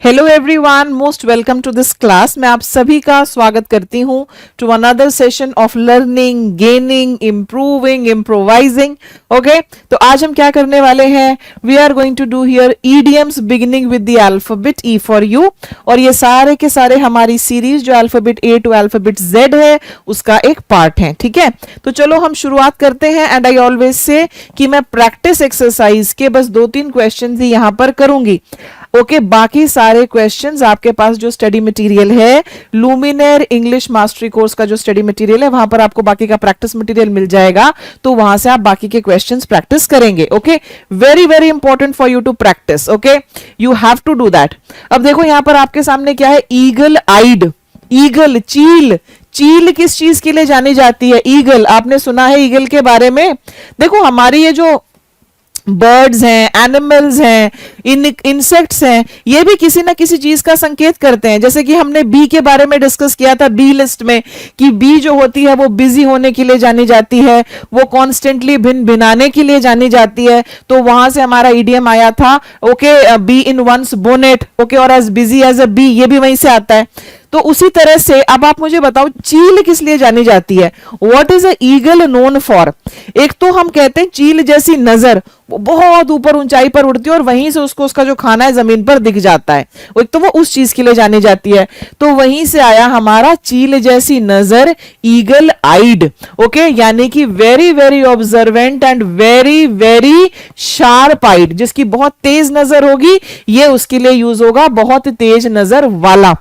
Hello everyone, most welcome to this class. मैं आप सभी का स्वागत करती हूं to another session of learning, gaining, improving, improvising. Okay, तो आज हम क्या करने वाले हैं? We are going to do here idioms beginning with the alphabet E for you. और ये सारे के सारे हमारी सीरीज जो alphabet A to alphabet Z है उसका एक पार्ट है। ठीक है, तो चलो हम शुरुआत करते हैं। एंड आई ऑलवेज से कि मैं प्रैक्टिस एक्सरसाइज के बस 2-3 क्वेश्चन ही यहां पर करूंगी। ओके, बाकी सारे क्वेश्चंस आपके पास जो स्टडी मटेरियल है, लुमिनेर इंग्लिश मास्टरी कोर्स का जो स्टडी मटेरियल है, वहां पर आपको बाकी का प्रैक्टिस मटेरियल मिल जाएगा। तो वहां से आप बाकी के क्वेश्चंस प्रैक्टिस करेंगे। Okay, very very important for you to practice. Okay, you have to do that. अब देखो यहां पर आपके सामने क्या है? ईगल आइड। ईगल, चील। चील किस चीज के लिए जानी जाती है? ईगल। आपने सुना है ईगल के बारे में? देखो हमारी ये जो बर्ड्स हैं, एनिमल्स हैं, इंसेक्ट्स हैं, ये भी किसी ना किसी चीज का संकेत करते हैं। जैसे कि हमने बी के बारे में डिस्कस किया था बी लिस्ट में, कि बी जो होती है वो बिजी होने के लिए जानी जाती है, वो कॉन्स्टेंटली भिन भिनाने के लिए जानी जाती है। तो वहां से हमारा इडियम आया था, okay, bee in one's bonnet. Okay, और as busy as a bee, ये भी वहीं से आता है। तो उसी तरह से अब आप मुझे बताओ चील किस लिए जानी जाती है? What is a eagle known for? एक तो हम कहते हैं चील जैसी नजर, वो बहुत ऊपर ऊंचाई पर उड़ती है और वहीं से उसको उसका जो खाना है जमीन पर दिख जाता है। एक तो वो उस चीज के लिए जानी जाती है। तो वहीं से आया हमारा चील जैसी नजर, ईगल आइड। ओके, यानी कि very very observant and very very sharp eyed, जिसकी बहुत तेज नजर होगी, ये उसके लिए यूज होगा बहुत तेज नजर वाला।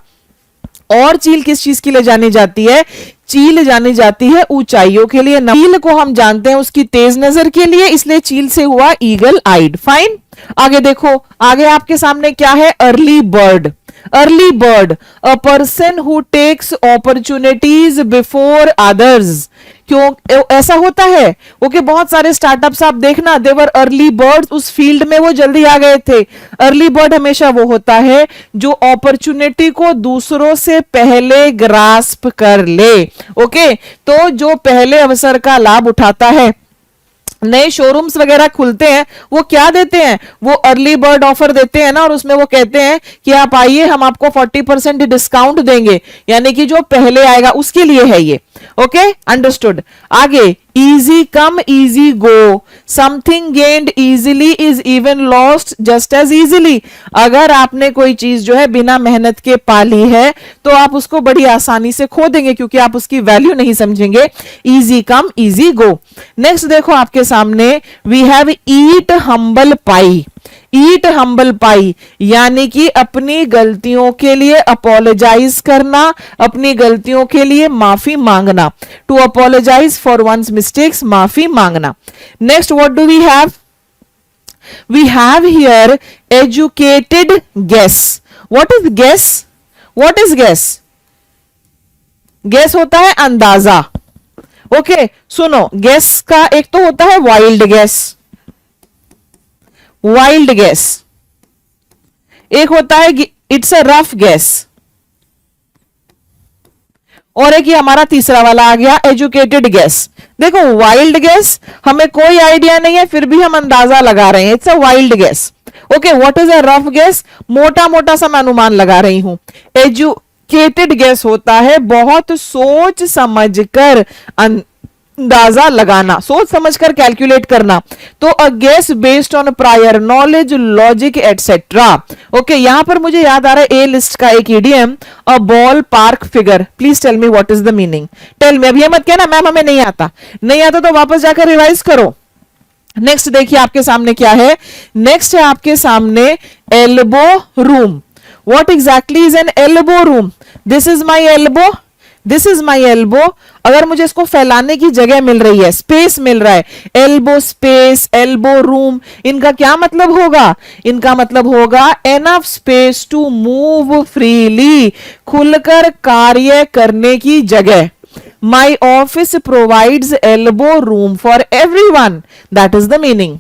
और चील किस चीज के लिए जानी जाती है? चील जानी जाती है ऊंचाइयों के लिए। चील को हम जानते हैं उसकी तेज नजर के लिए, इसलिए चील से हुआ ईगल आइड। फाइन, आगे देखो, आगे आपके सामने क्या है? Early bird. Early bird, a person who takes opportunities before others. क्यों ऐसा होता है? ओके, बहुत सारे स्टार्टअप्स आप देखना, देवर अर्ली बर्ड्स, उस फील्ड में वो जल्दी आ गए थे। अर्ली बर्ड हमेशा वो होता है जो अपॉर्चुनिटी को दूसरों से पहले ग्रास्प कर ले। ओके, तो जो पहले अवसर का लाभ उठाता है। नए शोरूम्स वगैरह खुलते हैं, वो क्या देते हैं? वो अर्ली बर्ड ऑफर देते हैं ना, और उसमें वो कहते हैं कि आप आइए, हम आपको 40% डिस्काउंट देंगे। यानी कि जो पहले आएगा उसके लिए है ये। Okay, understood. आगे, easy come easy go, something gained easily is even lost just as easily. अगर आपने कोई चीज जो है बिना मेहनत के पाली है तो आप उसको बड़ी आसानी से खो देंगे, क्योंकि आप उसकी वैल्यू नहीं समझेंगे। Easy come easy go. Next देखो आपके सामने, we have eat humble pie. Eat humble pie यानी कि अपनी गलतियों के लिए अपोलोजाइज करना, अपनी गलतियों के लिए माफी मांगना। To apologise for one's mistakes, माफी मांगना। Next, what do we have? We have here educated guess. What is guess? What is guess? Guess होता है अंदाजा। ओके, सुनो, गेस का एक तो होता है वाइल्ड गेस, वाइल्ड गेस। एक होता है इट्स अ रफ गेस, और एक ये हमारा तीसरा वाला आ गया एजुकेटेड गेस। देखो, वाइल्ड गेस हमें कोई आइडिया नहीं है, फिर भी हम अंदाजा लगा रहे हैं, it's a wild guess. Okay, what is a rough guess? मोटा मोटा सा मैं अनुमान लगा रही हूं। एजुकेटेड गेस होता है बहुत सोच समझकर अंदाजा लगाना, सोच समझकर कैलकुलेट करना। तो a guess based on prior knowledge, logic etcetera. Okay, यहां पर मुझे याद आ रहा है ए लिस्ट का एक idiom, a ball park figure. Please tell me what is the meaning. Tell me. अब ये मत कहना मैम हमें नहीं आता, नहीं आता तो वापस जाकर रिवाइज करो। नेक्स्ट देखिए आपके सामने क्या है? नेक्स्ट है आपके सामने elbow room. What exactly is an elbow room? This is my elbow, this is my elbow. अगर मुझे इसको फैलाने की जगह मिल रही है, स्पेस मिल रहा है, एल्बो स्पेस, एल्बो रूम, इनका क्या मतलब होगा? इनका मतलब होगा enough space to move freely, खुलकर कार्य करने की जगह। My office provides elbow room for everyone, that is the meaning.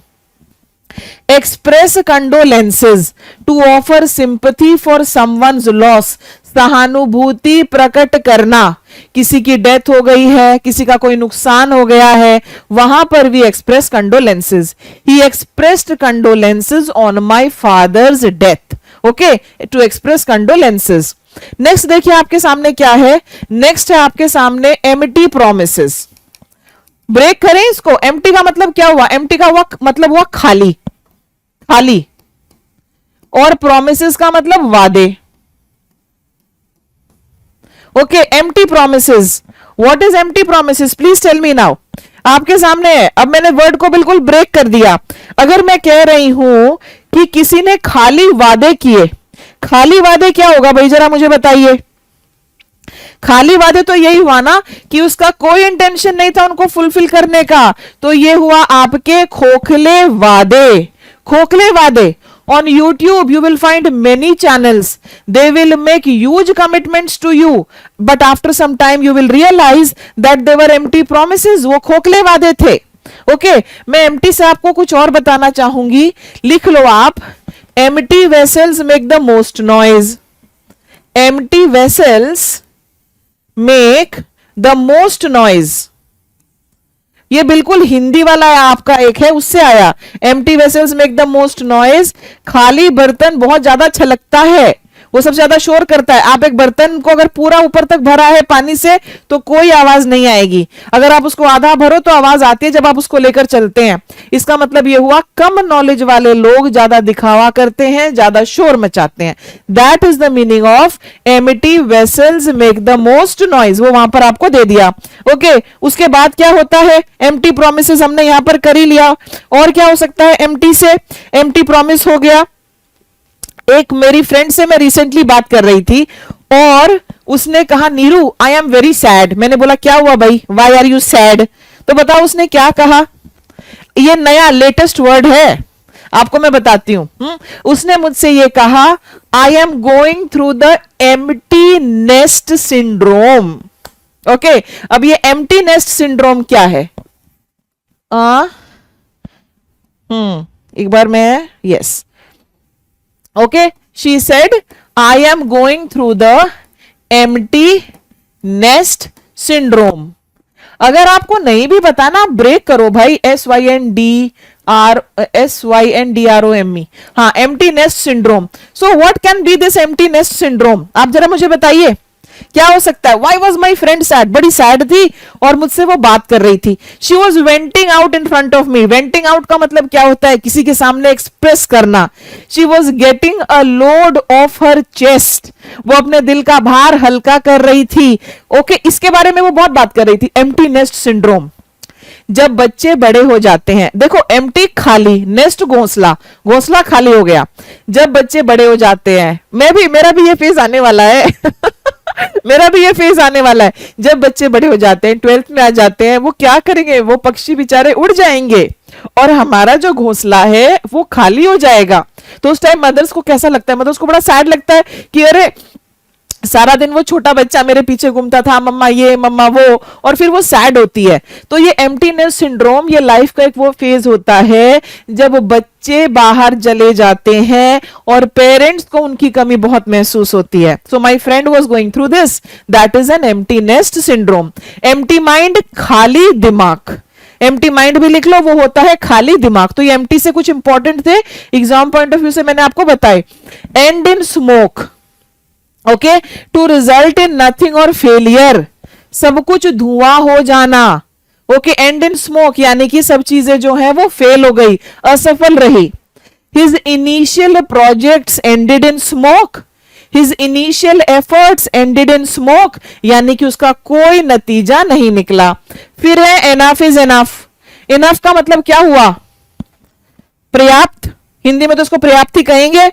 Express condolences, to offer sympathy for someone's loss, सहानुभूति प्रकट करना, किसी की डेथ हो गई है, किसी का कोई नुकसान हो गया है, वहां पर we express condolences. He expressed condolences on my father's death. Okay, to express condolences. Next देखिए आपके सामने क्या है. नेक्स्ट है आपके सामने एम्प्टी प्रोमिसेस. ब्रेक करें इसको. एम्प्टी का मतलब क्या हुआ? एम्प्टी का मतलब हुआ खाली, खाली. और प्रोमिसेस का मतलब वादे. Okay, empty promises. What is empty promises? Please tell me now. आपके सामने है. अब मैंने वर्ड को बिल्कुल ब्रेक कर दिया. अगर मैं कह रही हूं कि किसी ने खाली वादे किए, खाली वादे क्या होगा भाई, जरा मुझे बताइए. खाली वादे तो यही हुआ ना कि उसका कोई इंटेंशन नहीं था उनको फुलफिल करने का. तो ये हुआ आपके खोखले वादे. खोखले वादे. On YouTube, you will find many channels. They will make huge commitments to you, but after some time you will realize that they were empty promises. वो खोखले वादे थे. ओके, मैं एम्प्टी से आपको कुछ और बताना चाहूंगी. लिख लो आप. Empty vessels make the most noise. Empty vessels make the most noise. ये बिल्कुल हिंदी वाला है आपका, एक है उससे आया. Empty vessels make the most noise. खाली बर्तन बहुत ज्यादा छलकता है, वो सबसे ज्यादा शोर करता है. आप एक बर्तन को अगर पूरा ऊपर तक भरा है पानी से तो कोई आवाज नहीं आएगी. अगर आप उसको आधा भरो तो आवाज आती है जब आप उसको लेकर चलते हैं. इसका मतलब ये हुआ कम नॉलेज वाले लोग ज्यादा दिखावा करते हैं, ज्यादा शोर मचाते हैं. That is the meaning of empty vessels make the most noise. वो वहां पर आपको दे दिया. ओके, उसके बाद क्या होता है? एम्प्टी प्रोमिसेस हमने यहां पर कर ही लिया. और क्या हो सकता है एम्प्टी से? एम्प्टी प्रॉमिस हो गया. एक मेरी फ्रेंड से मैं रिसेंटली बात कर रही थी और उसने कहा Neeru I am very sad. मैंने बोला क्या हुआ भाई, वाई आर यू सैड? तो बताओ उसने क्या कहा. ये नया लेटेस्ट वर्ड है, आपको मैं बताती हूं. उसने मुझसे ये कहा I am going through the empty nest syndrome. Okay, अब ये एम्प्टी नेस्ट सिंड्रोम क्या है? एक बार मैं yes. Okay, she said, I am going through the empty nest syndrome. अगर आपको नहीं भी पता ना, ब्रेक करो भाई. SYNDROME. हाँ, empty nest syndrome. So what can be this empty nest syndrome? आप जरा मुझे बताइए क्या हो सकता है. Why was my friend sad? बड़ी सैड थी और मुझसे वो बात कर रही थी. She was venting out in front of me. Venting out का मतलब क्या होता है? किसी के सामने एक्सप्रेस करना. She was getting a load of her chest. वो अपने दिल का भार हल्का कर रही थी. ओके, इसके बारे में वो बहुत बात कर रही थी. Empty nest syndrome. जब बच्चे बड़े हो जाते हैं, देखो एम्प्टी खाली, नेस्ट घोंसला, घोंसला खाली हो गया. जब बच्चे बड़े हो जाते हैं, मेरा भी ये फेज आने वाला है मेरा भी ये फेज आने वाला है. जब बच्चे बड़े हो जाते हैं, 12th में आ जाते हैं, वो क्या करेंगे? वो पक्षी बेचारे उड़ जाएंगे और हमारा जो घोंसला है वो खाली हो जाएगा. तो उस टाइम मदर्स को कैसा लगता है? मदर्स को बड़ा सैड लगता है कि अरे सारा दिन वो छोटा बच्चा मेरे पीछे घूमता था, मम्मा ये मम्मा वो, और फिर वो सैड होती है. तो ये एम्प्टीनेस सिंड्रोम, ये लाइफ का एक वो फेज होता है जब बच्चे बाहर चले जाते हैं और पेरेंट्स को उनकी कमी बहुत महसूस होती है. So my friend was going through this. That is an empty nest syndrome. Empty mind, खाली दिमाग. एम्प्टी माइंड भी लिख लो, वो होता है खाली दिमाग. तो ये एम्प्टी से कुछ इंपॉर्टेंट थे एग्जाम पॉइंट ऑफ व्यू से, मैंने आपको बताए. And in smoke. Okay, to result in nothing और फेलियर. सब कुछ धुआं हो जाना. ओके, एंड इन स्मोक यानी कि सब चीजें जो है वो फेल हो गई, असफल रही. His initial projects ended in smoke. His initial efforts ended in smoke यानी कि उसका कोई नतीजा नहीं निकला. फिर है एनफ इज एनफ. इनफ का मतलब क्या हुआ? पर्याप्त. हिंदी में तो उसको पर्याप्त ही कहेंगे.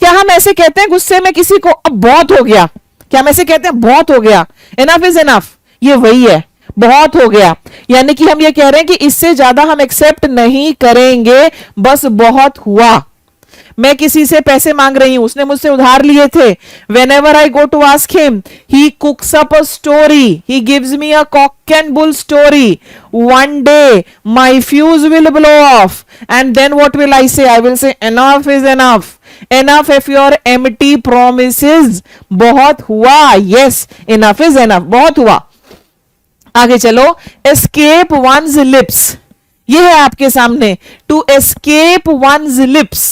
क्या हम ऐसे कहते हैं गुस्से में किसी को अब बहुत हो गया? क्या हम ऐसे कहते हैं बहुत हो गया? एनफ इज एनफ, ये वही है, बहुत हो गया. यानी कि हम ये कह रहे हैं कि इससे ज्यादा हम एक्सेप्ट नहीं करेंगे, बस बहुत हुआ. मैं किसी से पैसे मांग रही हूं, उसने मुझसे उधार लिए थे. Whenever I go to ask him, he cooks up a story. He gives me a cock and bull story. One day my fuse will blow off, and then what will I say? I will say enough is enough. Enough of your empty promises, बहुत हुआ, yes enough is enough, बहुत हुआ। आगे चलो, escape one's lips, ये है आपके सामने, to escape one's lips,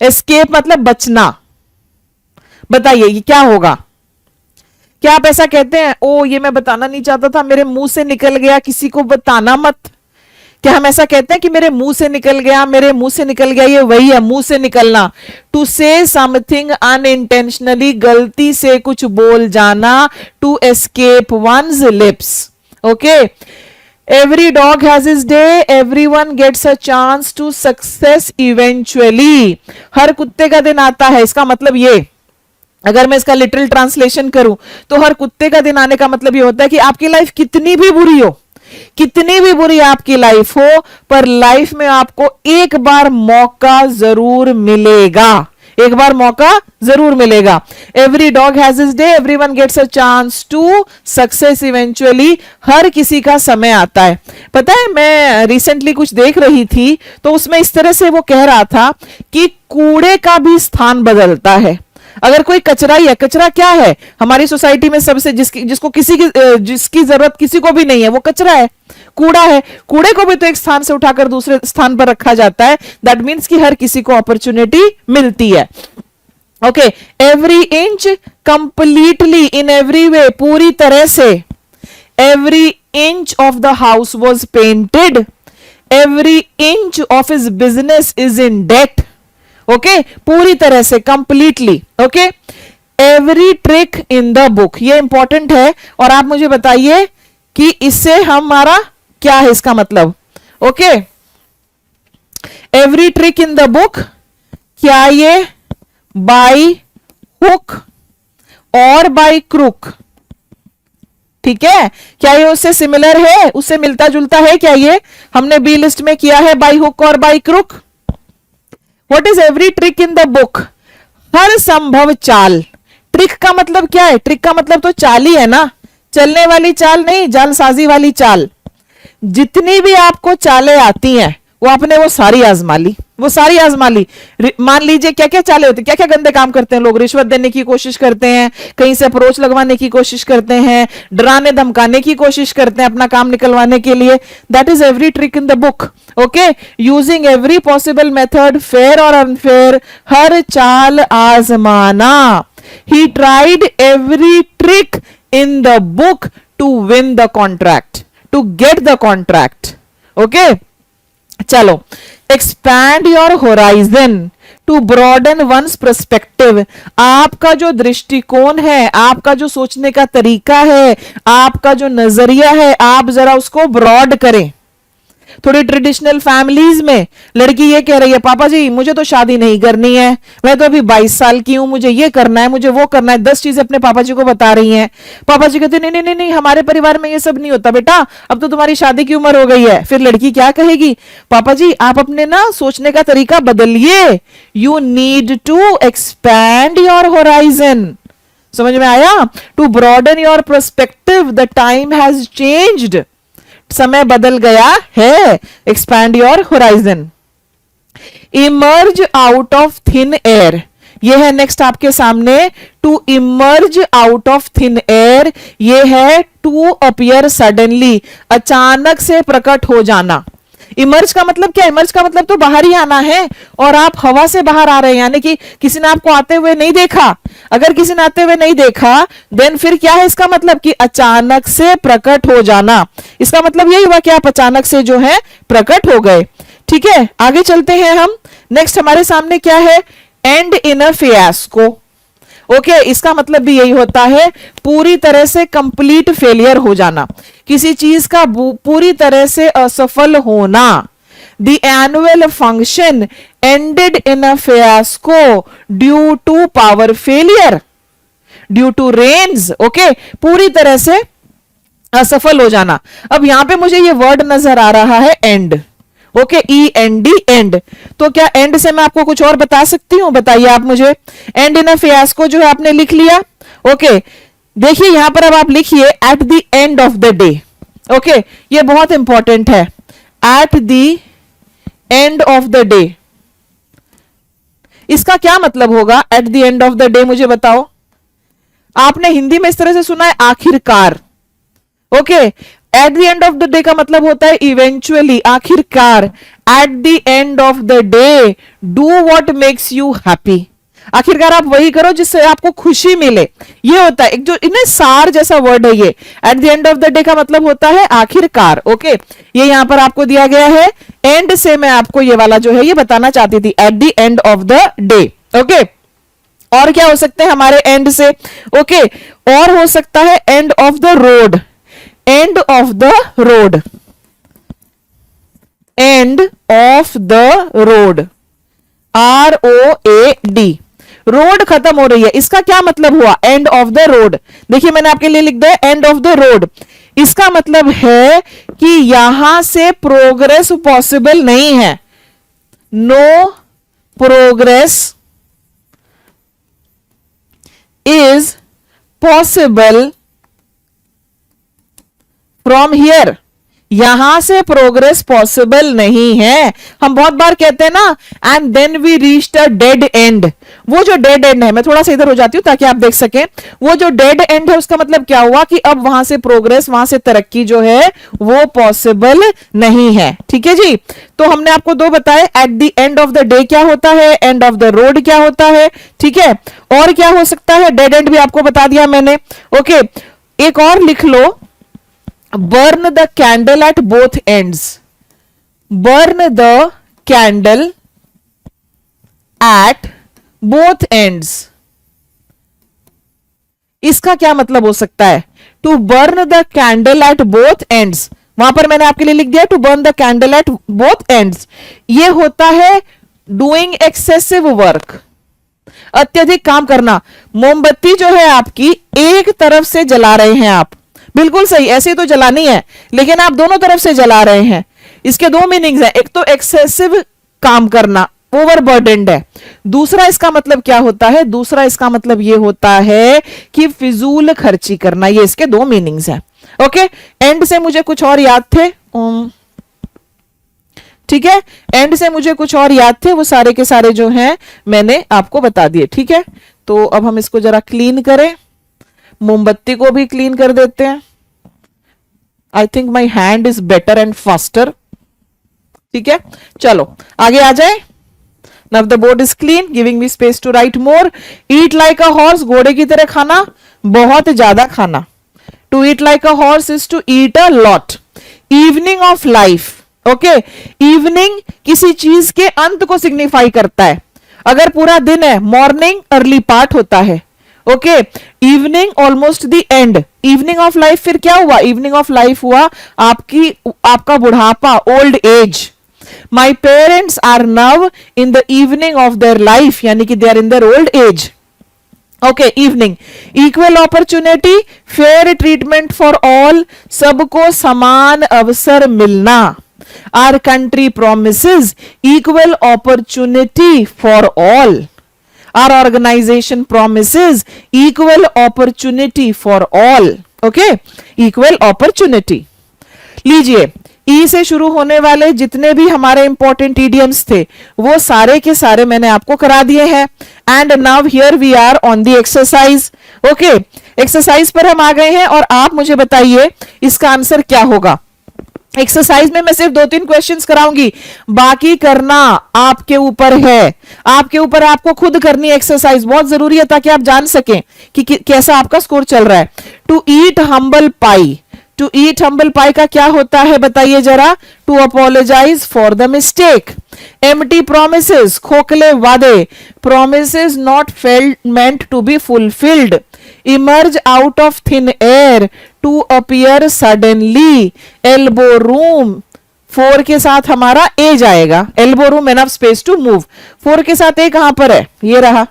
escape मतलब बचना, बताइए ये क्या होगा? क्या आप ऐसा कहते हैं, ओ ये मैं बताना नहीं चाहता था, मेरे मुंह से निकल गया, किसी को बताना मत? क्या हम ऐसा कहते हैं कि मेरे मुंह से निकल गया, मेरे मुंह से निकल गया? ये वही है मुंह से निकलना, टू से समथिंग अनइंटेंशनली, गलती से कुछ बोल जाना, to escape one's lips. Okay, every dog has his day, everyone gets a chance to succeed eventually, हर कुत्ते का दिन आता है, इसका मतलब ये, अगर मैं इसका लिटरल ट्रांसलेशन करूं तो हर कुत्ते का दिन आने का मतलब ये होता है कि आपकी लाइफ कितनी भी बुरी हो, कितनी भी बुरी आपकी लाइफ हो, पर लाइफ में आपको एक बार मौका जरूर मिलेगा, एक बार मौका जरूर मिलेगा। Every dog has his day, everyone gets a chance to succeed eventually, हर किसी का समय आता है। पता है मैं रिसेंटली कुछ देख रही थी तो उसमें इस तरह से वो कह रहा था कि कूड़े का भी स्थान बदलता है। अगर कोई कचरा ही है, कचरा क्या है हमारी सोसाइटी में सबसे, जिसको जिसकी जरूरत किसी को भी नहीं है, वो कचरा है, कूड़ा है। कूड़े को भी तो एक स्थान से उठाकर दूसरे स्थान पर रखा जाता है, दैट मीन्स कि हर किसी को अपॉर्चुनिटी मिलती है। Okay, every inch completely, in every way, पूरी तरह से, every inch of the house was painted, every inch of his business is in debt. Okay, पूरी तरह से, completely. Okay, every trick in the book, ये important है और आप मुझे बताइए कि इससे हमारा क्या है इसका मतलब। Okay, every trick in the book, क्या ये बाय हुक और बाय क्रुक, ठीक है, क्या ये उससे सिमिलर है, उससे मिलता जुलता है क्या ये? हमने बी लिस्ट में किया है बाय हुक और by crook. What is every trick in the book? हर संभव चाल। ट्रिक का मतलब क्या है? ट्रिक का मतलब तो चाल ही है ना, चलने वाली चाल नहीं, जालसाजी वाली चाल। जितनी भी आपको चालें आती हैं वो आपने वो सारी आजमा ली, वो सारी आजमा ली। मान लीजिए क्या क्या चालें होती, क्या क्या गंदे काम करते हैं लोग, रिश्वत देने की कोशिश करते हैं, कहीं से अप्रोच लगवाने की कोशिश करते हैं, डराने धमकाने की कोशिश करते हैं अपना काम निकलवाने के लिए। That is every trick in the book. Okay, using every possible method, fair और अनफेयर, हर चाल आजमाना। He tried every trick in the book to win the contract, to get the contract. Okay, चलो, expand your horizon to broaden one's perspective, आपका जो दृष्टिकोण है, आपका जो सोचने का तरीका है, आपका जो नजरिया है, आप जरा उसको ब्रॉड करें। थोड़ी ट्रेडिशनल फैमिलीज में लड़की ये कह रही है, पापा जी मुझे तो शादी नहीं करनी है, मैं तो अभी 22 साल की हूं, मुझे ये करना है, मुझे वो करना है, 10 चीजें अपने पापा जी को बता रही हैं। पापा जी कहते नहीं नहीं नहीं नहीं, हमारे परिवार में ये सब नहीं होता बेटा, अब तो तुम्हारी शादी की उम्र हो गई है। फिर लड़की क्या कहेगी, पापा जी आप अपने ना सोचने का तरीका बदलिए, you need to expand your horizon. समझ में आया? To broaden your perspective, the time has changed, समय बदल गया है। Expand your horizon. Emerge out of thin air, ये है नेक्स्ट आपके सामने, to emerge out of thin air, ये है टू अपीयर सडनली, अचानक से प्रकट हो जाना। इमर्ज का मतलब क्या? इमर्ज का मतलब तो बाहर ही आना है, और आप हवा से बाहर आ रहे हैं, यानी कि किसी ने आपको आते हुए नहीं देखा। अगर किसी ने आते हुए नहीं देखा देन फिर क्या है इसका मतलब कि अचानक से प्रकट हो जाना। इसका मतलब यही हुआ कि आप अचानक से जो है प्रकट हो गए। ठीक है, आगे चलते हैं हम। नेक्स्ट हमारे सामने क्या है? And in a fiasco. Okay, इसका मतलब भी यही होता है पूरी तरह से कंप्लीट फेलियर हो जाना, किसी चीज का पूरी तरह से असफल होना। The annual function ended in a fiasco due to power failure, due to rains. Okay, पूरी तरह से असफल हो जाना। अब यहां पे मुझे ये वर्ड नजर आ रहा है एंड। Okay, END, and. तो क्या एंड से मैं आपको कुछ और बता सकती हूं? बताइए आप मुझे। एंड इन अ फियास्को जो है आपने लिख लिया। ओके, देखिए यहां पर अब आप लिखिए at the end of the day. Okay, ये बहुत इंपॉर्टेंट है। At the end of the day, इसका क्या मतलब होगा at the end of the day, मुझे बताओ। आपने हिंदी में इस तरह से सुना है आखिरकार, okay. At the end of the day का मतलब होता है इवेंचुअली, आखिरकार। At the end of the day do what makes you happy, आखिरकार आप वही करो जिससे आपको खुशी मिले, ये होता है। एक जो इन्हें सार जैसा वर्ड है ये, at the end of the day का मतलब होता है आखिरकार, ओके। ये यहां पर आपको दिया गया है, एंड से मैं आपको ये वाला जो है ये बताना चाहती थी, at the end of the day, okay. और क्या हो सकते हैं हमारे एंड से, ओके। और हो सकता है end of the road, end of the road, end of the road, ROAD, road खत्म हो रही है, इसका क्या मतलब हुआ एंड ऑफ द रोड। देखिए मैंने आपके लिए लिख दिया एंड ऑफ द रोड, इसका मतलब है कि यहां से प्रोग्रेस पॉसिबल नहीं है, no progress is possible from here, यहां से प्रोग्रेस पॉसिबल नहीं है। हम बहुत बार कहते हैं ना, and then we reached a dead end, वो जो डेड एंड है, मैं थोड़ा सा इधर हो जाती हूं ताकि आप देख सकें, वो जो डेड एंड है उसका मतलब क्या हुआ कि अब वहां से प्रोग्रेस, वहां से तरक्की जो है वो पॉसिबल नहीं है, ठीक है जी। तो हमने आपको दो बताए, at the end of the day क्या होता है, एंड ऑफ द रोड क्या होता है, ठीक है। और क्या हो सकता है, डेड एंड भी आपको बता दिया मैंने, ओके। एक और लिख लो, burn the candle at both ends, burn the candle at both ends, इसका क्या मतलब हो सकता है, to burn the candle at both ends, वहां पर मैंने आपके लिए लिख दिया to burn the candle at both ends, ये होता है डूइंग एक्सेसिव वर्क, अत्यधिक काम करना। मोमबत्ती जो है आपकी एक तरफ से जला रहे हैं आप, बिल्कुल सही, ऐसे तो जलानी है, लेकिन आप दोनों तरफ से जला रहे हैं, इसके दो मीनिंग्स हैं, एक तो एक्सेसिव काम करना, ओवरबर्डन्ड है, दूसरा इसका मतलब क्या होता है, दूसरा इसका मतलब ये होता है कि फिजूल खर्ची करना, ये इसके दो मीनिंग्स हैं, ओके। एंड से मुझे कुछ और याद थे, ठीक है, एंड से मुझे कुछ और याद थे, वो सारे के सारे जो हैं मैंने आपको बता दिए, ठीक है। तो अब हम इसको जरा क्लीन करें, मोमबत्ती को भी क्लीन कर देते हैं। I think my hand is better and faster, ठीक है, चलो आगे आ जाए। Now the board is clean, giving me space to write more. Eat like a horse, घोड़े की तरह खाना, बहुत ज्यादा खाना। To eat like a horse is to eat a lot. Evening of life, okay. Evening किसी चीज के अंत को सिग्निफाई करता है, अगर पूरा दिन है मॉर्निंग अर्ली पार्ट होता है, okay. Evening almost the end, evening of life फिर क्या हुआ, इवनिंग ऑफ लाइफ हुआ आपका बुढ़ापा, old age. My parents are now in the evening of their life, यानी कि they are in their old age, okay. Evening, equal opportunity, fair treatment for all, सबको समान अवसर मिलना। Our country promises equal opportunity for all, our organization promises equal opportunity for all, okay, equal opportunity। लीजिए, ई से शुरू होने वाले जितने भी हमारे इंपॉर्टेंट idioms थे वो सारे के सारे मैंने आपको करा दिए हैं। And now here we are on the exercise, okay. Exercise पर हम आ गए हैं और आप मुझे बताइए इसका आंसर क्या होगा। एक्सरसाइज में मैं सिर्फ 2-3 क्वेश्चंस कराऊंगी, बाकी करना आपके ऊपर है, आपके ऊपर, आपको खुद करनी है एक्सरसाइज, बहुत जरूरी है ताकि आप जान सकें कि कैसा आपका स्कोर चल रहा है। To eat humble pie, to eat humble pie का क्या होता है बताइए जरा, to apologise for the mistake. Empty promises, खोखले वादे, promises not failed meant to be fulfilled. Emerge out of thin air, to appear suddenly. Elbow room, 4 के साथ हमारा ए जाएगा, elbow room enough space to move. 4 के साथ ए कहां पर है, ये रहा,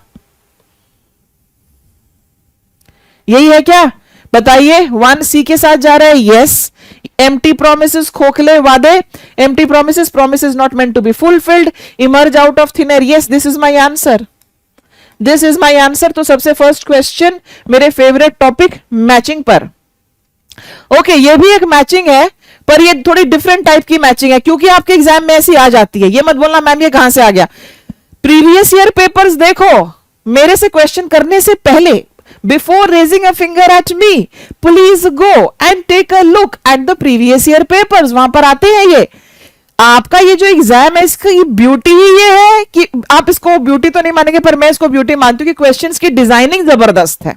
यही है क्या बताइए। 1 सी के साथ जा रहा है, यस। एम्प्टी प्रोमिसेस, खोखले वादे, empty promises, promises not meant to be fulfilled, emerge out of thin air, yes, this is my answer, this is my answer. तो सबसे फर्स्ट क्वेश्चन मेरे फेवरेट टॉपिक मैचिंग पर, ओके। ये भी एक matching है पर ये थोड़ी डिफरेंट टाइप की मैचिंग है, क्योंकि आपके एग्जाम में ऐसी आ जाती है, ये मत बोलना मैम ये कहां से आ गया। प्रीवियस ईयर पेपर्स देखो, मेरे से क्वेश्चन करने से पहले, before raising a finger at me, please go and take a look at the previous year papers, वहां पर आते हैं ये। आपका ये जो एग्जाम है, इसकी ब्यूटी ही ये है कि आप इसको ब्यूटी तो नहीं मानेंगे, पर मैं इसको ब्यूटी मानती हूँ कि क्वेश्चंस की डिजाइनिंग जबरदस्त है।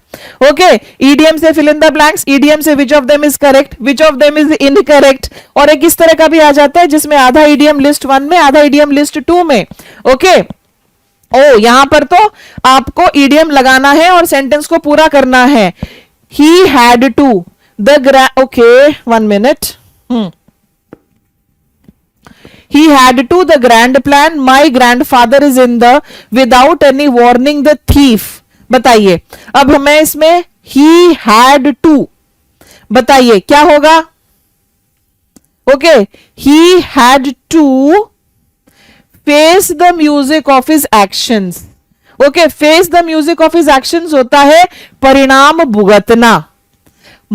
ओके, ईडीएम से fill in the blanks, EDM से which of them is correct, which of them is incorrect, और एक इस तरह का भी आ जाता है जिसमें आधा ईडीएम लिस्ट 1 में, आधा ईडीएम लिस्ट 2 में। ओके, ओ यहां पर तो आपको ईडीएम लगाना है और सेंटेंस को पूरा करना है। He had to the okay 1 minute, he had to the grand plan, my grandfather is in the, without any warning the thief। बताइए, अब हमें इसमें he had to, बताइए क्या होगा? Okay, he had to face the music of his actions। Okay, face the music of his actions होता है परिणाम भुगतना।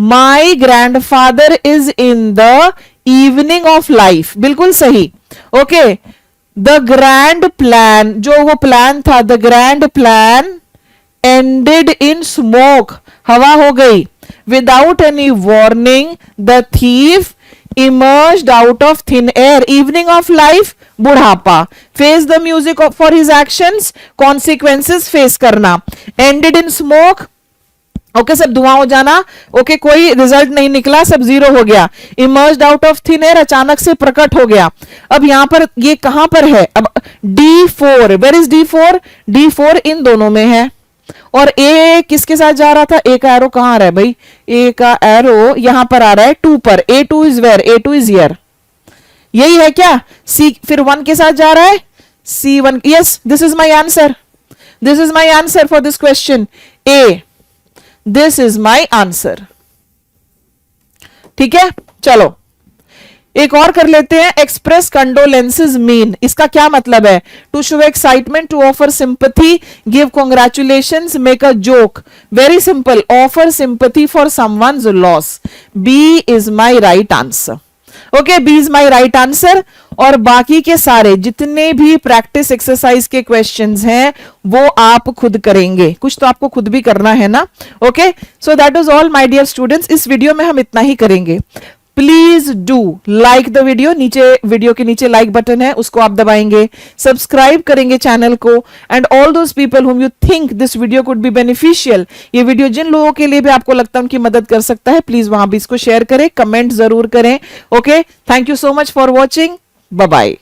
My grandfather is in the evening of life, बिल्कुल सही। ओके, द ग्रैंड प्लान, जो वो प्लान था, the grand plan ended in smoke, हवा हो गई। Without any warning the thief emerged out of thin air, evening of life बुढ़ापा। Face the music for his actions, consequences face करना। Ended in smoke, okay सब धुआं हो जाना। Okay, कोई रिजल्ट नहीं निकला, सब जीरो हो गया। Emerged out of thin air, अचानक से प्रकट हो गया। अब यहां पर ये कहां पर है? अब D4, where is D4? D4 इन दोनों में है। और ए किसके साथ जा रहा था? ए का एरो कहां आ रहा है भाई? ए का एरो यहां पर आ रहा है 2 पर। A2 is where? A2 is here. यही है क्या? C फिर 1 के साथ जा रहा है, C1। Yes, this is my answer, this is my answer for this question. A, this is my answer. ठीक है, चलो एक और कर लेते हैं। एक्सप्रेस कंडोलेंसेज मीन, इसका क्या मतलब है? To show excitement, to offer sympathy, give congratulations, make a joke. Very simple, offer sympathy for someone's loss. B is my right answer. Okay, B is my right answer. और बाकी के सारे जितने भी प्रैक्टिस एक्सरसाइज के questions हैं वो आप खुद करेंगे, कुछ तो आपको खुद भी करना है ना। Okay, so that is all my dear students, इस वीडियो में हम इतना ही करेंगे। Please do like the video, नीचे वीडियो के नीचे लाइक बटन है, उसको आप दबाएंगे, सब्सक्राइब करेंगे चैनल को, and all those people whom you think this video could be beneficial, ये वीडियो जिन लोगों के लिए भी आपको लगता है उनकी मदद कर सकता है, प्लीज वहां भी इसको शेयर करें, कमेंट जरूर करें। Okay, thank you so much for watching, bye bye.